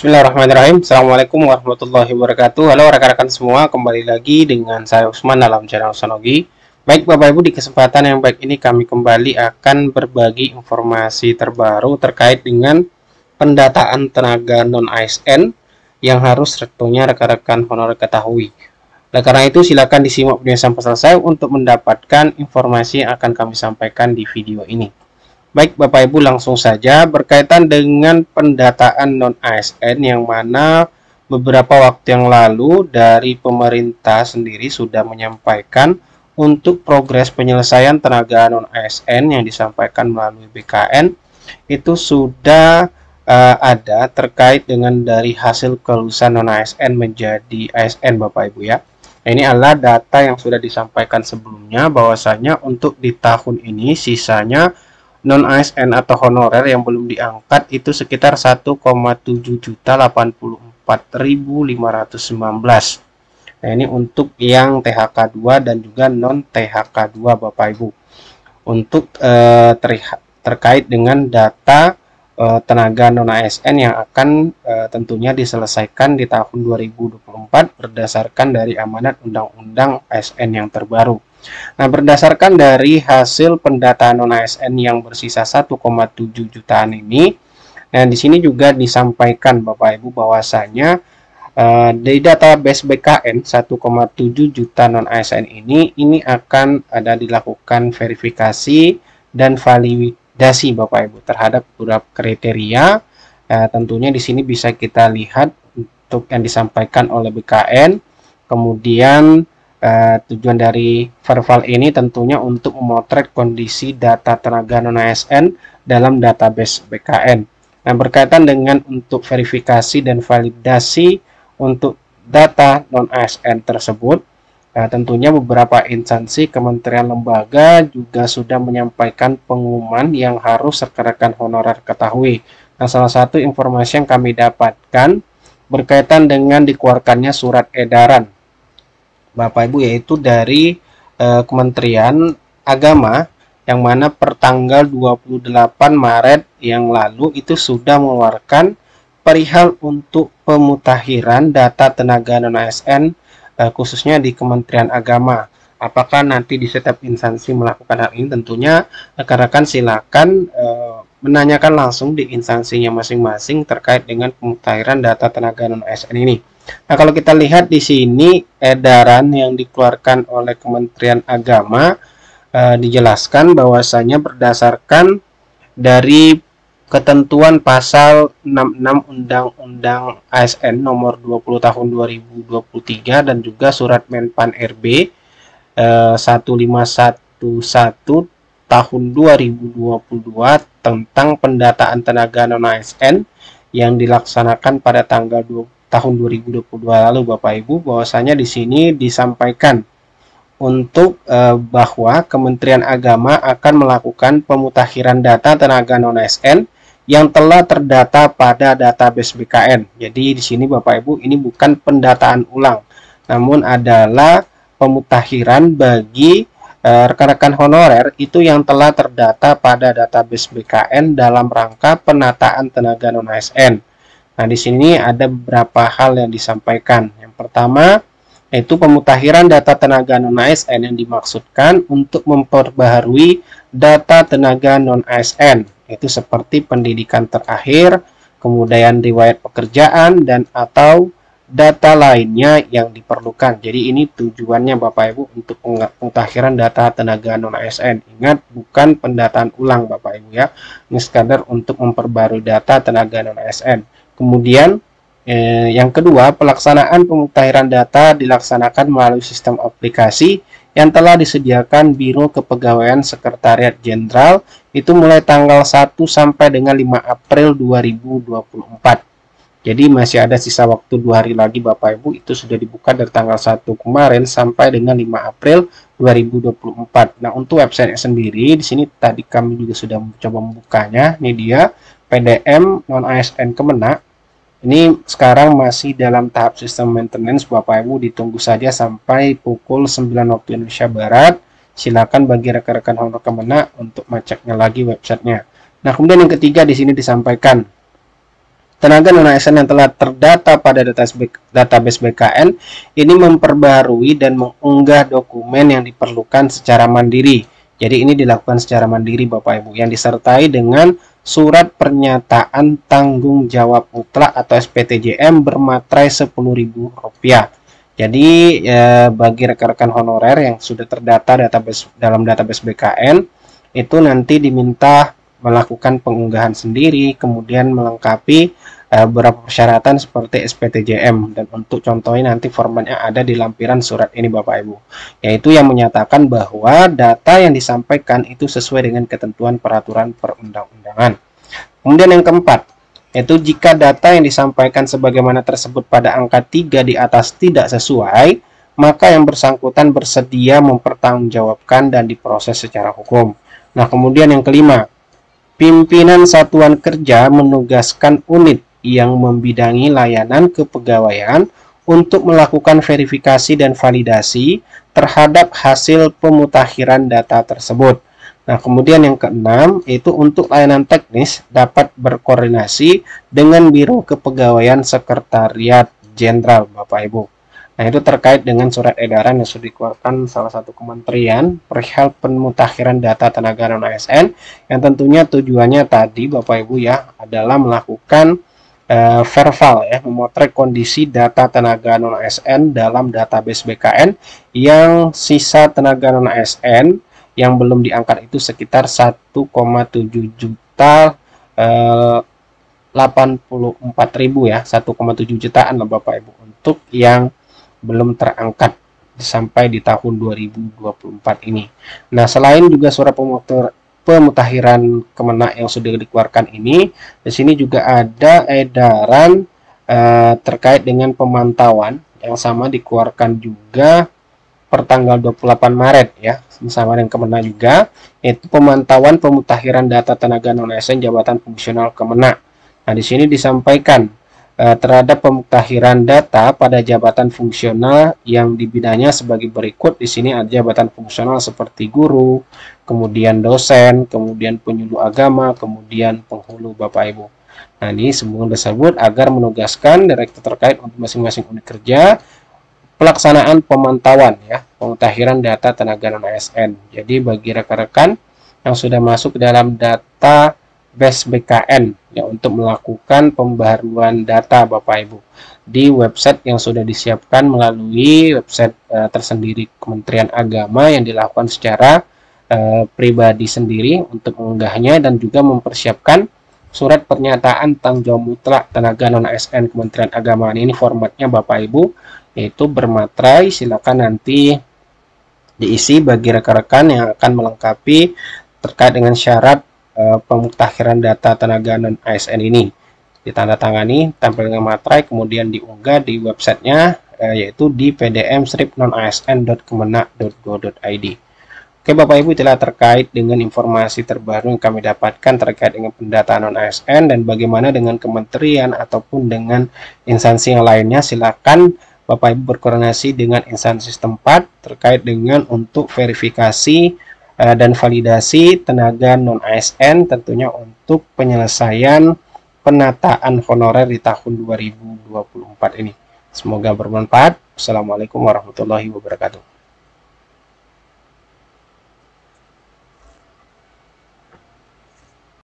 Bismillahirrahmanirrahim. Assalamualaikum warahmatullahi wabarakatuh. Halo rekan-rekan semua, kembali lagi dengan saya Usman dalam channel Sonogi. Baik Bapak Ibu, di kesempatan yang baik ini kami kembali akan berbagi informasi terbaru terkait dengan pendataan tenaga non-ASN yang harus tentunya rekan-rekan honorer ketahui. Oleh karena itu silakan disimak video sampai selesai untuk mendapatkan informasi yang akan kami sampaikan di video ini. Baik Bapak Ibu, langsung saja berkaitan dengan pendataan non-ASN yang mana beberapa waktu yang lalu dari pemerintah sendiri sudah menyampaikan untuk progres penyelesaian tenaga non-ASN yang disampaikan melalui BKN itu sudah ada terkait dengan dari hasil kelulusan non-ASN menjadi ASN Bapak Ibu ya. Nah, ini adalah data yang sudah disampaikan sebelumnya bahwasanya untuk di tahun ini sisanya non-ASN atau honorer yang belum diangkat itu sekitar 1,784.519. Nah, ini untuk yang THK 2 dan juga non THK 2 Bapak Ibu. Untuk terkait dengan data tenaga non-ASN yang akan tentunya diselesaikan di tahun 2024 berdasarkan dari amanat Undang-Undang ASN yang terbaru. Nah, berdasarkan dari hasil pendataan non-ASN yang bersisa 1,7 jutaan ini, nah di sini juga disampaikan Bapak Ibu bahwasanya di database BKN 1,7 juta non-ASN ini akan ada dilakukan verifikasi dan validasi Bapak Ibu terhadap beberapa kriteria. Tentunya di sini bisa kita lihat untuk yang disampaikan oleh BKN, kemudian tujuan dari verval ini tentunya untuk memotret kondisi data tenaga non-ASN dalam database BKN. Nah, berkaitan dengan untuk verifikasi dan validasi untuk data non-ASN tersebut, tentunya beberapa instansi, kementerian, lembaga juga sudah menyampaikan pengumuman yang harus rekan-rekan honorer ketahui. Nah, salah satu informasi yang kami dapatkan berkaitan dengan dikeluarkannya surat edaran Bapak Ibu, yaitu dari Kementerian Agama yang mana per tanggal 28 Maret yang lalu itu sudah mengeluarkan perihal untuk pemutakhiran data tenaga non-ASN khususnya di Kementerian Agama. Apakah nanti di setiap instansi melakukan hal ini? Tentunya rekan-rekan silakan menanyakan langsung di instansinya masing-masing terkait dengan pemutakhiran data tenaga non-ASN ini. Nah, kalau kita lihat di sini edaran yang dikeluarkan oleh Kementerian Agama dijelaskan bahwasanya berdasarkan dari ketentuan pasal 66 Undang-Undang ASN nomor 20 tahun 2023 dan juga surat Menpan RB 1511 tahun 2022 tentang pendataan tenaga non-ASN yang dilaksanakan pada tanggal tahun 2022 lalu Bapak Ibu, bahwasanya di sini disampaikan untuk bahwa Kementerian Agama akan melakukan pemutakhiran data tenaga non-ASN yang telah terdata pada database BKN. Jadi di sini Bapak Ibu ini bukan pendataan ulang, namun adalah pemutakhiran bagi rekan-rekan honorer itu yang telah terdata pada database BKN dalam rangka penataan tenaga non-ASN. Nah, di sini ada beberapa hal yang disampaikan. Yang pertama, yaitu pemutakhiran data tenaga non-ASN yang dimaksudkan untuk memperbaharui data tenaga non-ASN, itu seperti pendidikan terakhir, kemudian riwayat pekerjaan, dan atau data lainnya yang diperlukan. Jadi ini tujuannya Bapak Ibu untuk pemutakhiran data tenaga non-ASN. Ingat, bukan pendataan ulang Bapak Ibu ya. Ini sekadar untuk memperbarui data tenaga non-ASN. Kemudian yang kedua, pelaksanaan pemutakhiran data dilaksanakan melalui sistem aplikasi yang telah disediakan Biro Kepegawaian Sekretariat Jenderal itu mulai tanggal 1 sampai dengan 5 April 2024. Jadi masih ada sisa waktu 2 hari lagi Bapak Ibu, itu sudah dibuka dari tanggal 1 kemarin sampai dengan 5 April 2024. Nah, untuk website sendiri di sini tadi kami juga sudah mencoba membukanya. Ini dia PDM non-ASN Kemenak. Ini sekarang masih dalam tahap sistem maintenance Bapak Ibu, ditunggu saja sampai pukul 9 waktu Indonesia Barat. Silakan bagi rekan-rekan honorer Kemenak untuk ngeceknya lagi websitenya. Nah, kemudian yang ketiga di sini disampaikan tenaga non-ASN yang telah terdata pada database BKN ini memperbaharui dan mengunggah dokumen yang diperlukan secara mandiri. Jadi ini dilakukan secara mandiri Bapak Ibu, yang disertai dengan surat pernyataan tanggung jawab mutlak atau SPTJM bermaterai Rp10.000. Jadi bagi rekan-rekan honorer yang sudah terdata dalam database BKN itu nanti diminta melakukan pengunggahan sendiri, kemudian melengkapi beberapa persyaratan seperti SPTJM, dan untuk contohnya nanti formatnya ada di lampiran surat ini Bapak Ibu, yaitu yang menyatakan bahwa data yang disampaikan itu sesuai dengan ketentuan peraturan perundang-undangan. Kemudian yang keempat, yaitu jika data yang disampaikan sebagaimana tersebut pada angka 3 di atas tidak sesuai, maka yang bersangkutan bersedia mempertanggungjawabkan dan diproses secara hukum. Nah, kemudian yang kelima, pimpinan satuan kerja menugaskan unit yang membidangi layanan kepegawaian untuk melakukan verifikasi dan validasi terhadap hasil pemutakhiran data tersebut. Nah, kemudian yang keenam, itu untuk layanan teknis dapat berkoordinasi dengan Biro Kepegawaian Sekretariat Jenderal Bapak Ibu. Nah, itu terkait dengan surat edaran yang sudah dikeluarkan salah satu kementerian perihal pemutakhiran data tenaga non-ASN, yang tentunya tujuannya tadi Bapak Ibu ya adalah melakukan verval ya, memotret kondisi data tenaga non-ASN dalam database BKN yang sisa tenaga non-ASN yang belum diangkat itu sekitar 1,7 juta 84.000 ya, 1,7 jutaan lah Bapak Ibu untuk yang belum terangkat sampai di tahun 2024 ini. Nah, selain juga surat pemutakhiran Kemenak yang sudah dikeluarkan ini, di sini juga ada edaran terkait dengan pemantauan yang sama dikeluarkan juga pertanggal 28 Maret ya, sama dengan Kemenak juga, yaitu pemantauan pemutakhiran data tenaga non-ASN jabatan fungsional Kemenak. Nah, di sini disampaikan terhadap pemutakhiran data pada jabatan fungsional yang dibidanya sebagai berikut. Di sini ada jabatan fungsional seperti guru, kemudian dosen, kemudian penyuluh agama, kemudian penghulu Bapak Ibu. Nah, ini semua tersebut agar menugaskan direktur terkait untuk masing-masing unit kerja pelaksanaan pemantauan ya, pemutakhiran data tenaga non-ASN. Jadi bagi rekan-rekan yang sudah masuk ke dalam data base BKN ya, untuk melakukan pembaharuan data Bapak Ibu di website yang sudah disiapkan melalui website tersendiri Kementerian Agama yang dilakukan secara pribadi sendiri untuk mengunggahnya, dan juga mempersiapkan surat pernyataan tanggung jawab mutlak tenaga non-ASN Kementerian Agama. Ini formatnya Bapak Ibu yaitu bermaterai, silakan nanti diisi bagi rekan-rekan yang akan melengkapi terkait dengan syarat pemutakhiran data tenaga non-ASN ini. Ditandatangani, tampil dengan materai, kemudian diunggah di websitenya yaitu di pdm-nonasn.kemenak.go.id. Oke Bapak Ibu, itulah terkait dengan informasi terbaru yang kami dapatkan terkait dengan pendataan non-ASN dan bagaimana dengan kementerian ataupun dengan instansi yang lainnya. Silakan Bapak Ibu berkoordinasi dengan instansi setempat terkait dengan untuk verifikasi dan validasi tenaga non-ASN tentunya untuk penyelesaian penataan honorer di tahun 2024 ini. Semoga bermanfaat. Assalamualaikum warahmatullahi wabarakatuh.